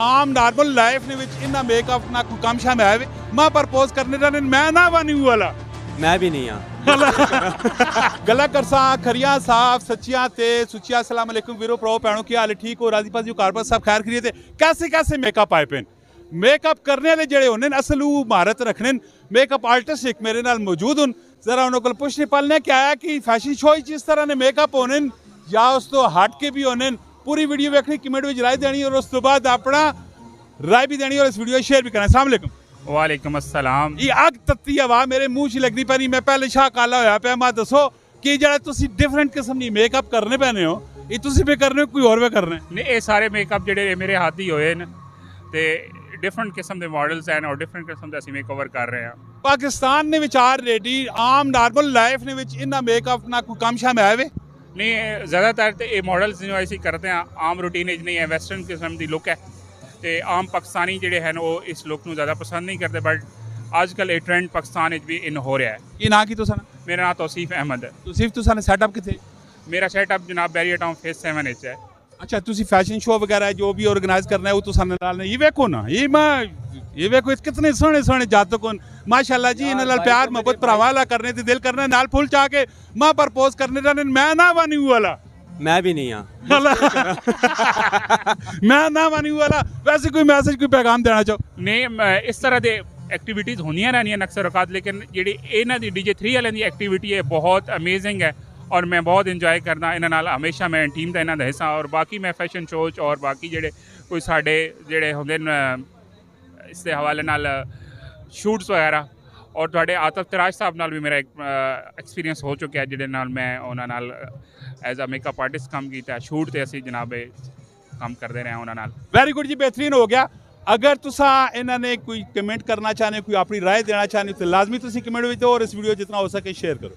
आम normal life ने विच इन्ना मेकअप ना कोई कम शाम है मैं प्रपोज करने ਦਾ मैं ना बनी वाला मैं भी नहीं हाँ गला करसा खरिया साफ सच्चिया ते सुचिया अस्सलाम वालेकुम वीरो प्रो भैनों की हाल ठीक हो राजी पाजी कार पर सब खैर करिए ते कैसे कैसे मेकअप आए पेन मेकअप करने वाले जेड़े होने असल महारत रखने मेकअप आर्टिस्ट एक मेरे नाल मौजूद हूँ जरा उन्होंने को पुछ नहीं पालने क्या है कि फैशन शो जिस तरह ने मेकअप होने या उस तो हट के भी होने पूरी वीडियो देखनी कमेंट में राय देनी और उस तो बाद अपना राय भी देनी और इस वीडियो शेयर भी करना। अस्सलाम वालेकुम। वालेकुम अस्सलाम। ये अग तत्ती हवा मेरे मुंह च लगनी पैनी मैं पहले शाह काला होया पे मैं दसो कि जेड़ा तुसी डिफरेंट किस्म दी मेकअप करने पैने हो ये तुसी पे करने हो कोई और पे करने नहीं ये सारे मेकअप जेडे मेरे हाथ ही होए न ते डिफरेंट किस्म दे मॉडल्स हैं और डिफरेंट किस्म दा ਅਸੀਂ मेकओवर कर रहे हैं। पाकिस्तान ने विचार रेडी आम नॉर्मल लाइफ ने विच इन्ना मेकअप ना कोई कम शाम है वे नहीं ज़्यादातर तो ये मॉडल्स जो ਅਸੀਂ करते हैं आम रूटीन नहीं है वैसटर्न किस्म की लुक है तो आम पाकिस्तानी जेडे हैं वो इस लुक को ज़्यादा पसंद नहीं करते बट आजकल ये ट्रेंड पाकिस्तान भी इन हो रहा है। ये ना की तुसा मेरा नाम तौसीफ अहमद है। तो सिर्फ तुसा ने सेटअप किथे मेरा सेटअप जनाब बैरियर टाउन फेस 7 है। अच्छा तुसी फैशन शो वगैरह जो भी ऑर्गेनाइज करना है वो तुसा ने नाल ये वेखो ना ये वेखो कितने सोहने सोहने जातक होन माशाल्लाह जी इन्हां नाल प्यार मोहब्बत भरावाला करने ते दिल करना नाल फुल चाह के मां प्रपोज करने दा मैं ना बनी वाला मैं भी नहीं हाँ मैं ना बनी वाला वैसे कोई मैसेज कोई पैगाम देना चाहो नहीं इस तरह दे एक्टिविटीज़ होंदियां रहनियां अक्सर औकात लेकिन जी इन्हां दी DJ 3 वाले दी एक्टिविटी है बहुत अमेजिंग है और मैं बहुत इंजॉय करना इन्हां नाल हमेशा मैं टीम का इन्हां दा हिस्सा और बाकी मैं फैशन शो और बाकी जेडे कोई साडे जेडे होंदे न इस दे हवाले नाल शूट्स वगैरह और तुहाडे आतिफ तराज साहब नाल भी मेरा एक एक्सपीरियंस हो चुका है जिहदे नाल मैं उन्हां नाल एज अ मेकअप आर्टिस्ट काम किया शूट ते असीं जनाब काम करते रहे उन्हां नाल। वेरी गुड जी बेहतरीन हो गया। अगर तुसा इन्हां ने कोई कमेंट करना चाहने कोई अपनी राय देना चाहने तो लाजमी तुसी कमेंट में दो और इस वीडियो जितना हो सके शेयर करो।